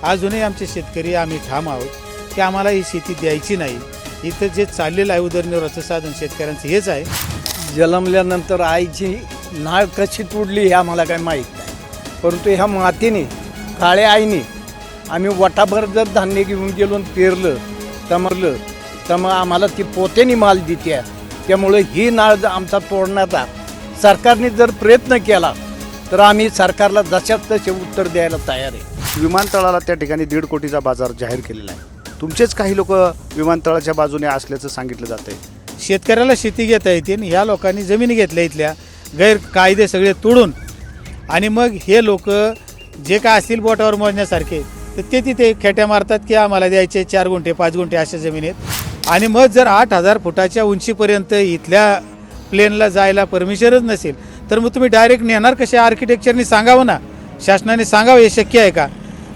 अजूनही आमचे शेतकरी आम्ही ठाम आहोत की आम्हाला ही शेती द्यायची नाही। इथं जे चाललेलं आहे उदरनिर्वाहाचं साधन शेतकऱ्यांचं हेच आहे। जन्मल्यानंतर आईची नाळ कशी तुडली हे आम्हाला काही माहीत नाही, परंतु ह्या मातीने काळ्या आईने आम्ही वटाभर जर धान्य घेऊन गेलो आणि पेरलं तर मग आम्हाला ती पोत्याने माल देते। त्यामुळे ही नाळ आमचा तोडण्याचा सरकारने जर प्रयत्न केला तर आम्ही सरकारला जशात तसे उत्तर द्यायला तयार आहे। विमानतळाला त्या ठिकाणी 1.5 कोटीचा बाजार जाहीर केलेला आहे। तुमचेच काही लोक विमानतळाच्या बाजूने असल्याचं सांगितलं जातंय। शेतकऱ्याला शेती घेता येते आणि ह्या लोकांनी जमिनी घेतल्या इथल्या गैरकायदे सगळे तोडून, आणि मग हे लोक जे काय असतील बोटावर मोजण्यासारखे तर ते तिथे खेट्या मारतात की आम्हाला द्यायचे 4 गुंठे 5 गुंठे अशा जमिनीत। आणि मग जर 8,000 फुटाच्या उंचीपर्यंत इथल्या प्लेनला जायला परमिशनच नसेल तर मग तुम्ही डायरेक्ट नेणार कसे? आर्किटेक्चरनी सांगावं ना, शासनाने सांगावं हे शक्य आहे का?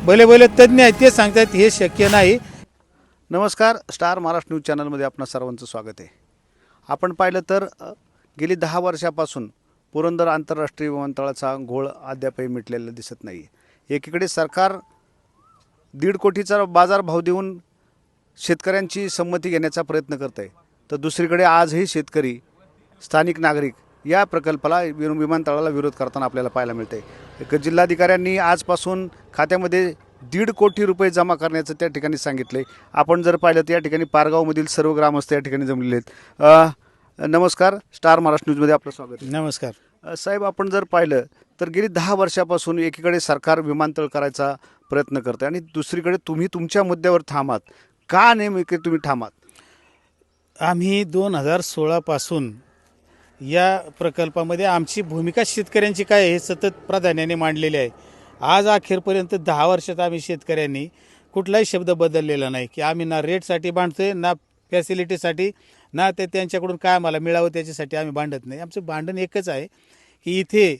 भले तज्ज्ञ आहेत ते सांगतात हे शक्य नाही। नमस्कार, स्टार महाराष्ट्र न्यूज चॅनलमध्ये आपणा सर्वांचं स्वागत आहे। आपण पाहिलं तर गेली 10 वर्षापासून पुरंदर आंतरराष्ट्रीय विमानतळाचा घोळ अद्यापही मिटलेला दिसत नाही। एकीकडे सरकार 1.5 कोटीचा बाजारभाव देऊन शेतकऱ्यांची संमती घेण्याचा प्रयत्न करत आहे, तर दुसरीकडे आजही शेतकरी स्थानिक नागरिक या प्रकल्पाला विमानतळाला विरोध करताना आपल्याला पाहायला मिळते। जिल्हाधिकाऱ्यांनी आजपासून खात्यामध्ये 1.5 कोटी रुपये जमा करण्याचं त्या ठिकाणी सांगितले। आपण जर पाहिलं तर या ठिकाणी पारगावमधील सर्व ग्रामस्थ या ठिकाणी जमलेले आहेत। नमस्कार, स्टार महाराष्ट्र न्यूजमध्ये आपलं स्वागत आहे। नमस्कार साहेब, आपण जर पाहिलं तर गेली 10 वर्षापासून एकीकडे सरकार विमानतळ करायचा प्रयत्न करते आणि दुसरीकडे तुम्ही तुमच्या मुद्द्यावर ठामात। का नेमके तुम्ही ठामात? आम्ही 2016 पासून या प्रकल्पामध्ये आमची भूमिका शेतकऱ्यांची काय हे सतत प्राधान्याने मांडलेली आहे। आज अखेरपर्यंत 10 वर्षात आम्ही शेतकऱ्यांनी कुठलाही शब्द बदललेला नाही की आम्ही ना रेटसाठी भांडतोय ना फॅसिलिटीसाठी ना ते त्यांच्याकडून काय आम्हाला मिळावं त्याच्यासाठी आम्ही भांडत नाही। आमचं भांडण एकच आहे की इथे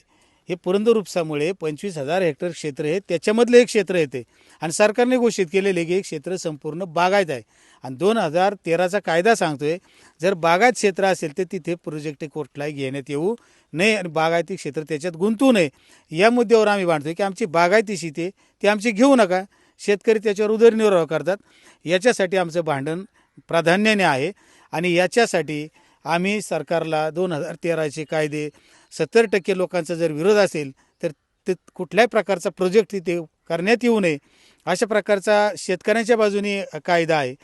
हे पुरंदर उपसामुळे 25,000 हेक्टर क्षेत्र आहे, त्याच्यामधलं एक क्षेत्र येते आणि सरकारने घोषित केलेले की एक क्षेत्र संपूर्ण बागायत आहे आणि 2013चा कायदा सांगतोय जर बागायत क्षेत्र असेल तर तिथे प्रोजेक्ट कुठलाही घेण्यात येऊ नये आणि बागायती क्षेत्र त्याच्यात गुंतवू नये। या मुद्द्यावर आम्ही भांडतोय की आमची बागायती शेती ती आमची घेऊ नका, शेतकरी त्याच्यावर उदरनिर्वाह करतात। याच्यासाठी आमचं भांडण प्राधान्याने आहे आणि याच्यासाठी आम्ही सरकारला 2013चे कायदे 70% लोकांचा जर विरोध असेल तर ते कुठल्याही प्रकारचा प्रोजेक्ट तिथे करण्यात येऊ नये अशा प्रकारचा शेतकऱ्यांच्या बाजूने कायदा आहे।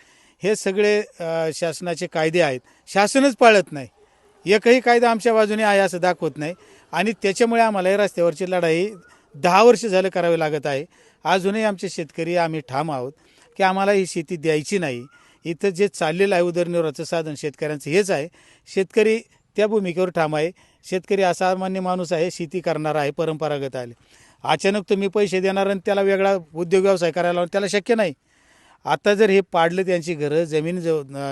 हे सगळे शासनाचे कायदे आहेत, शासनच पाळत नाही। एकही कायदा आमच्या बाजूने आहे असं दाखवत नाही आणि त्याच्यामुळे आम्हाला ही रस्त्यावरची लढाई 10 वर्ष झालं करावी लागत आहे। अजूनही आमचे शेतकरी आम्ही ठाम आहोत की आम्हाला ही शेती द्यायची नाही। इथं जे चाललेलं आहे उदरनिर्वाहाचं साधन शेतकऱ्यांचं हेच आहे। शेतकरी त्या भूमिकेवर ठाम आहे। शेतकरी असामान्य माणूस आहे, शेती करणारा आहे, परंपरागत आहे। अचानक तुम्ही पैसे देणार आणि त्याला वेगळा उद्योग व्यवसाय करायला त्याला शक्य नाही। आता जर हे पाडलं त्यांची घरं जमीन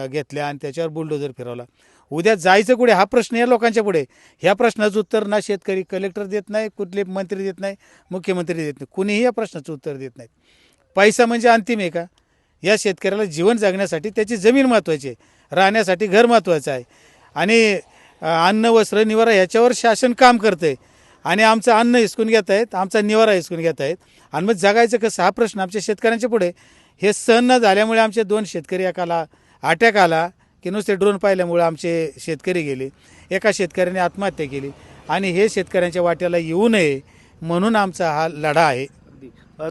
घेतल्या आणि त्याच्यावर बुलडोजर फिरवला, उद्या जायचं कुठे हा प्रश्न या लोकांच्या पुढे। ह्या प्रश्नाचं उत्तर ना शेतकरी कलेक्टर देत नाही, कुठले मंत्री देत नाही, मुख्यमंत्री देत नाही, कुणीही या प्रश्नाचं उत्तर देत नाही। पैसा म्हणजे अंतिम आहे का? या शेतकऱ्याला जीवन जगण्यासाठी त्याची जमीन महत्त्वाची आहे, राहण्यासाठी घर महत्त्वाचं आहे आणि अन्न वस्त्र निवारा ह्याच्यावर शासन काम करतं आहे आणि आमचं अन्न हिसकून घेत आहेत, आमचा निवारा हिसकून घेत आहेत आणि मग जगायचं कसं हा प्रश्न आमच्या शेतकऱ्यांच्या पुढे। हे सहन न झाल्यामुळे आमचे 2 शेतकरी एकाला अटॅक आला की नुसते ड्रोन पाहिल्यामुळे आमचे शेतकरी गेले, एका शेतकऱ्याने आत्महत्या केली आणि हे शेतकऱ्यांच्या वाट्याला येऊ नये म्हणून आमचा हा लढा आहे।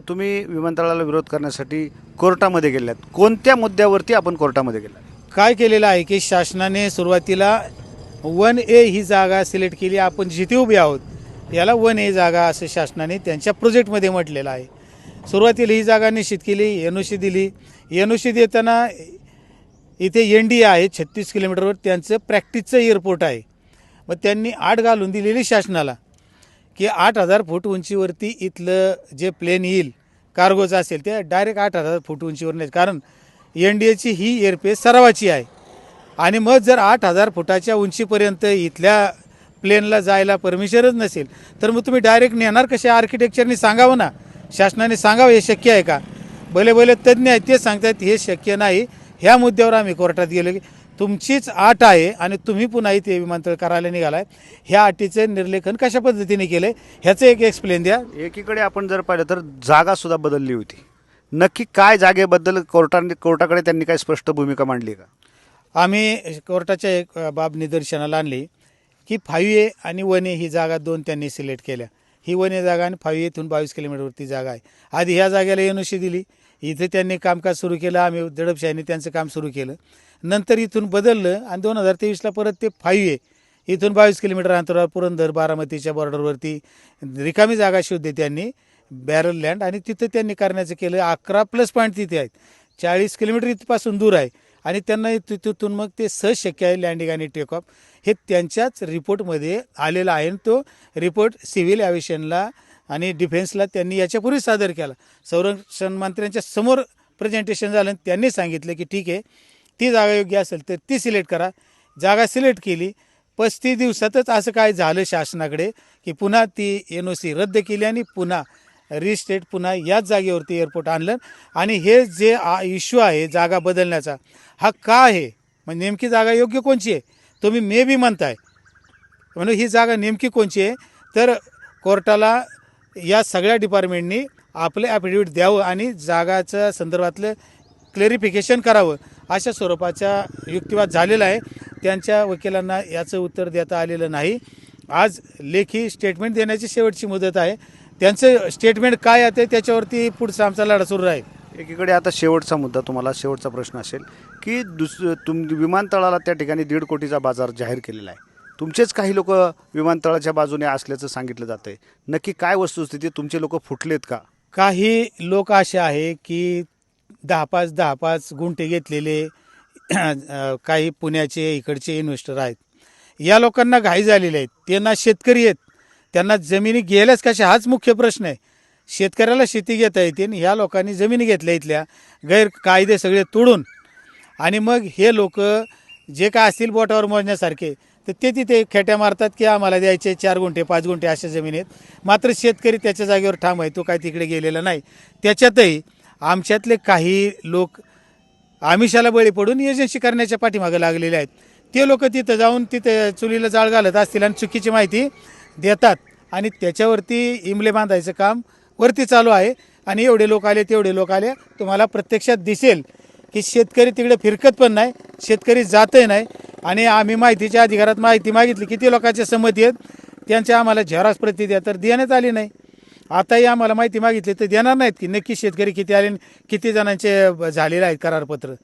तुम्ही विमानतळाला विरोध करण्यासाठी कोर्टामध्ये गेलात, कोणत्या मुद्द्यावरती आपण कोर्टामध्ये गेलात? काय केलेलं आहे की शासनाने सुरुवातीला 1A ही जागा सिलेक्ट केली, आपण जिथे उभे आहोत याला 1A जागा असं शासनाने त्यांच्या प्रोजेक्टमध्ये म्हटलेलं आहे। सुरुवातीला ही जागा निश्चित केली, NOC दिली। NOC देताना इथे NDA आहे 36 किलोमीटरवर, त्यांचं प्रॅक्टिसचं एअरपोर्ट आहे। मग त्यांनी आठ घालून दिलेली शासनाला की 8,000 फूट उंचीवरती इथलं जे प्लेन येईल कार्गोचं असेल ते डायरेक्ट 8,000 फूट उंचीवर नाही, कारण NDAची ही एअरपेस सरावाची आहे आणि मग जर 8,000 फुटाच्या उंचीपर्यंत इथल्या प्लेनला जायला परमिशनच नसेल तर मग तुम्ही डायरेक्ट नेणार कसे? आर्किटेक्चरनी सांगावं ना, शासनाने सांगावं हे शक्य आहे का? भले तज्ज्ञ आहेत ते सांगतात हे शक्य नाही। ह्या मुद्द्यावर आम्ही कोर्टात गेलो की तुमचीच अट आहे आणि तुम्ही पुन्हा इथे विमानतळ करायला निघालाय, ह्या अटीचं निर्लेखन कशा पद्धतीने केलं ह्याचं एक एक्सप्लेन द्या। एकीकडे आपण जर पाहिलं तर जागा सुद्धा बदलली होती, नक्की काय जागेबद्दल कोर्टाकडे त्यांनी काय स्पष्ट भूमिका मांडली का? आम्ही कोर्टाच्या एक बाब निदर्शनाला आणली की 5A आणि 1A ही जागा दोन त्यांनी सिलेक्ट केल्या. ही 1A जागा आणि 5A इथून 22 किलोमीटरवरती जागा आहे. आधी ह्या जागेला एनओसी दिली, इथे त्यांनी कामकाज सुरू केलं, आम्ही दडपशाहीने त्यांचं काम सुरू केलं. नंतर इथून बदललं आणि 2023ला परत ते 5A इथून 22 किलोमीटर अंतरावर पुरंदर बारामतीच्या बॉर्डरवरती रिकामी जागा शोधली त्यांनी, बॅरल लँड, आणि तिथं त्यांनी करण्याचं केलं. 11 प्लस पॉईंट तिथे आहेत, 40 किलोमीटर इथपासून दूर आहे आणि त्यांना तिथून मग ते सहज शक्य आहे लँडिंग आणि टेक ऑफ. हे त्यांच्याच रिपोर्टमध्ये आलेलं आहे. तो रिपोर्ट सिव्हिल ॲव्हिएशनला आणि डिफेन्सला त्यांनी याच्यापूर्वी सादर केला. संरक्षण मंत्र्यांच्या समोर प्रेझेंटेशन झालं आणि त्यांनी सांगितलं की ठीक आहे, ती जागा योग्य असेल तर ती सिलेक्ट करा. जागा सिलेक्ट केली. 35 दिवसातच असं काय झालं शासनाकडे की पुन्हा ती एनओसी रद्द केली आणि पुन्हा रिस्टेट पुन्हा याच जागेवरती एअरपोर्ट आणलं. आणि हे जे इश्यू आहे जागा बदलण्याचा, हा का आहे, म्हणजे नेमकी जागा योग्य कोणची आहे? तुम्ही मे बी म्हणताय, म्हणून ही जागा नेमकी कोणची आहे? तर कोर्टाला या सगळ्या डिपार्टमेंटनी आपलं ॲफिडेविट द्यावं आणि जागाच्या संदर्भातलं क्लेरिफिकेशन करावं, अशा स्वरूपाचा युक्तिवाद झालेला आहे. त्यांच्या वकिलांना याचं उत्तर देता आलेलं नाही. आज लेखी स्टेटमेंट देण्याची शेवटची मुदत आहे. त्यांचं स्टेटमेंट काय आहे त्याच्यावरती पुढचा आमचा लढा सुरू आहे. एकीकडे आता शेवटचा मुद्दा, तुम्हाला शेवटचा प्रश्न असेल की विमानतळाला त्या ठिकाणी 1.5 कोटीचा बाजार जाहीर केलेला आहे. तुमचेच काही लोक विमानतळाच्या बाजूने असल्याचं सांगितलं जातं आहे. नक्की काय वस्तुस्थिती? तुमचे लोक फुटलेत का? काही लोक असे आहे की 10-5 गुंठे घेतलेले काही पुण्याचे इकडचे इन्व्हेस्टर आहेत. या लोकांना घाई झालेले आहेत. ते ना शेतकरी आहेत, त्यांना जमिनी गेल्याच कशा, हाच मुख्य प्रश्न आहे. शेतकऱ्याला शेती घेता येते आणि ह्या लोकांनी जमिनी घेतल्या इथल्या गैर कायदे सगळे तोडून, आणि मग हे लोक जे काय असतील बोटावर मोजण्यासारखे तर ते तिथे खेट्या मारतात की आम्हाला द्यायचे 4 गुंठे 5 गुंठे अशा जमिनीत. मात्र शेतकरी त्याच्या जागेवर ठाम आहे, तो काय तिकडे गेलेला नाही. त्याच्यातही आमच्यातले काही लोक आमिषाला बळी पडून एजन्सी करण्याच्या पाठीमागे लागलेले आहेत. ते लोक तिथं जाऊन तिथे चुलीला जाळ घालत असतील आणि चुकीची माहिती देतात आणि त्याच्यावरती इमले बांधायचं काम वरती चालू आहे. आणि एवढे लोक आले तेवढे लोक आले, तुम्हाला प्रत्यक्षात दिसेल की शेतकरी तिकडे फिरकत पण नाही, शेतकरी जातही नाही. आणि आम्ही माहितीच्या अधिकारात माहिती मागितली, किती लोकांच्या संमती आहेत, त्यांच्या आम्हाला झेरॉक्स प्रती द्या, तर देण्यात आली नाही. आताही आम्हाला माहिती मागितली तर देणार नाहीत की नक्की शेतकरी किती आले, किती जणांचे झालेले आहेत करारपत्र.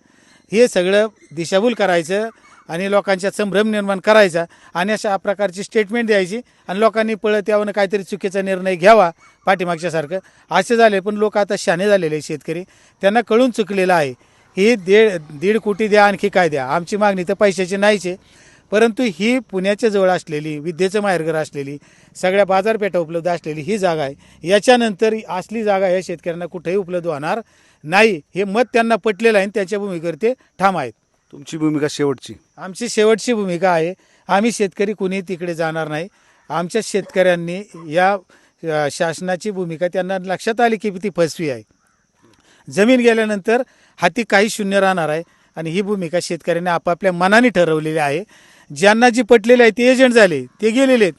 हे सगळं दिशाभूल करायचं आणि लोकांच्या संभ्रम निर्माण करायचा आणि अशा प्रकारची स्टेटमेंट द्यायची आणि लोकांनी पळत यावं काहीतरी चुकीचा निर्णय घ्यावा पाठीमागच्यासारखं असे झाले. पण लोक आता शहाणे झालेले शेतकरी, त्यांना कळून चुकलेलं आहे. ही 1.5 कोटी द्या, आणखी काय द्या, आमची मागणी तर पैशाची नाहीच आहे. परंतु ही पुण्याच्या जवळ असलेली, विद्येचं माहेरघर असलेली, सगळ्या बाजारपेठा उपलब्ध असलेली ही जागा आहे. याच्यानंतर असली जागा या शेतकऱ्यांना कुठेही उपलब्ध होणार नाही, हे मत त्यांना पटलेलं आहे आणि त्याच्या भूमिकेवर ते ठाम आहेत. तुमची भूमिका शेवटची? आमची शेवटची भूमिका आहे, आम्ही शेतकरी कुणी तिकडे जाणार नाही. आमच्या शेतकऱ्यांनी या शासनाची भूमिका त्यांना लक्षात आली की ती फसवी आहे. जमीन गेल्यानंतर हाती काही शून्य राहणार आहे आणि ही भूमिका शेतकऱ्यांनी आपापल्या मनाने ठरवलेली आहे. ज्यांना जी पटलेली आहे ते एजंट झाले, ते गेलेले आहेत.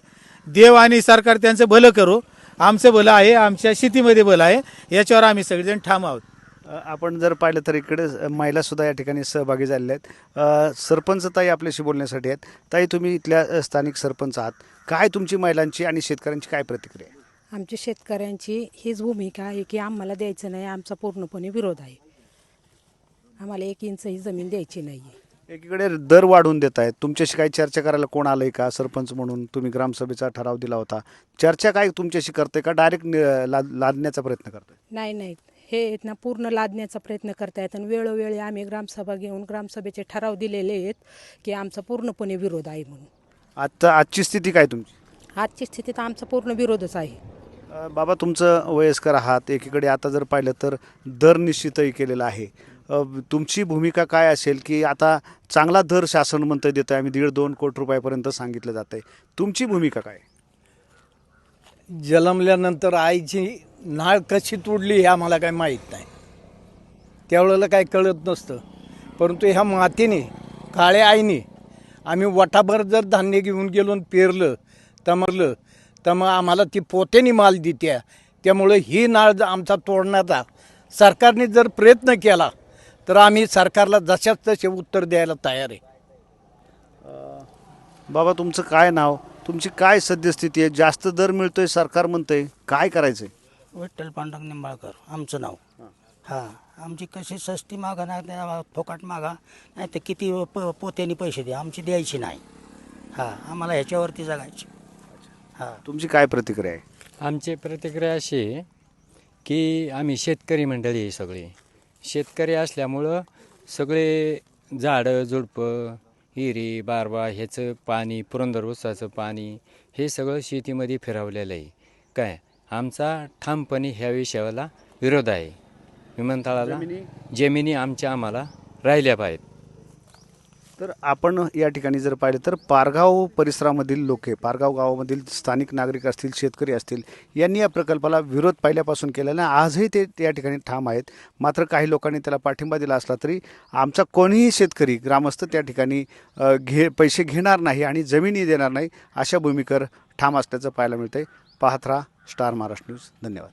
देव आणि सरकार त्यांचं भलं करो, आमचं भलं आहे, आमच्या शेतीमध्ये भलं आहे, याच्यावर आम्ही सगळेजण ठाम आहोत. आपण जर पाहिलं तर इकडे महिलासुद्धा या ठिकाणी सहभागी झालेल्या आहेत. सरपंच ताई आपल्याशी बोलण्यासाठी आहेत. ताई, तुम्ही इथल्या स्थानिक सरपंच आहात, काय तुमची महिलांची आणि शेतकऱ्यांची काय प्रतिक्रिया आहे? आमच्या शेतकऱ्यांची हीच भूमिका आहे की आम्हाला द्यायचं नाही, आमचा पूर्णपणे विरोध आहे. आम्हाला 1 इंचही जमीन द्यायची नाही आहे. एकीकडे दर वाढवून देत आहेत, तुमच्याशी काही चर्चा करायला कोण आलंय का? सरपंच म्हणून तुम्ही ग्रामसभेचा ठराव दिला होता, चर्चा काय तुमच्याशी करते का डायरेक्ट लादण्याचा प्रयत्न करताय? नाही, हे ना पूर्ण लादण्याचा प्रयत्न करतायत आणि वेळोवेळी आम्ही ग्रामसभा घेऊन ग्रामसभेचे ठराव दिलेले आहेत की आमचा पूर्णपणे विरोध आहे म्हणून. आजची स्थिती काय तुमची? आजची स्थितीत आमचा पूर्ण विरोधच आहे. बाबा, तुमचं वयस्कर आहात, एकीकडे आता जर पाहिलं तर दर निश्चितही केलेला आहे. तुमची भूमिका काय असेल की आता चांगला दर शासन म्हणतं देतं आहे, आम्ही 1.5-2 कोटी रुपयापर्यंत सांगितलं जात आहे, तुमची भूमिका काय? जन्मल्यानंतर आईची नाळ कशी तोडली हे आम्हाला काही माहीत नाही, त्यावेळेला काही कळत नसतं. परंतु ह्या मातीने, काळ्या आईने आम्ही वटाभर जर धान्य घेऊन गेलो आणि पेरलं तर मग आम्हाला ती पोत्याने माल देत्या. त्यामुळं ही नाळ आमचा तोडण्याचा सरकारने जर प्रयत्न केला तर आम्ही सरकारला जशाच तसे उत्तर द्यायला तयार आहे. बाबा तुमचं काय नाव, तुमची काय सद्यस्थिती आहे? जास्त दर मिळतोय, सरकार म्हणतंय, काय करायचंय? विठ्ठल पांडुरंग निंबाळकर आमचं नाव. हां, आमची कशी सस्ती मागा नाही, फोकाट मागा नाही तर किती पोत्याने पैसे द्या, आमची द्यायची नाही. हां, आम्हाला ह्याच्यावरती जगायची. हां, तुमची काय प्रतिक्रिया आहे? आमची प्रतिक्रिया अशी आहे की आम्ही शेतकरी मंडळी आहे, सगळे शेतकरी असल्यामुळं सगळे झाडं झुडपं हिरी बारबा ह्याचं पाणी पुरंदर ऊसाचं पाणी हे सगळं शेतीमध्ये फिरवलेलं आहे. काय आमचा ठामपणे ह्या विषयाला विरोध आहे. विमानतळाला जमिनी आम्हाला राहिल्या पाहिजेत. तर आपण या ठिकाणी जर पाहिलं तर पारगाव परिसरामधील लोक, पारगाव गावामधील स्थानिक नागरिक असतील, शेतकरी असतील, यांनी या प्रकल्पाला विरोध पहिल्यापासून केलेला आहे. आजही ते या ठिकाणी ठाम आहेत. मात्र काही लोकांनी त्याला पाठिंबा दिला असला तरी आमचा कोणीही शेतकरी ग्रामस्थ त्या ठिकाणी पैसे घेणार नाही आणि जमिनी देणार नाही अशा भूमिकेवर ठाम असल्याचं पाहायला मिळतंय. पाहत राहा स्टार महाराष्ट्र न्यूज. धन्यवाद.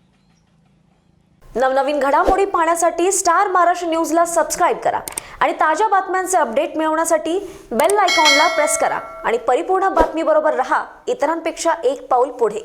नवनवीन घडामोडी पाहण्यासाठी स्टार महाराष्ट्र न्यूजला सबस्क्राईब करा आणि ताज्या बातम्यांचे अपडेट मिळवण्यासाठी बेल आयकॉनला प्रेस करा आणि परिपूर्ण बातमीबरोबर रहा, इतरांपेक्षा एक पाऊल पुढे.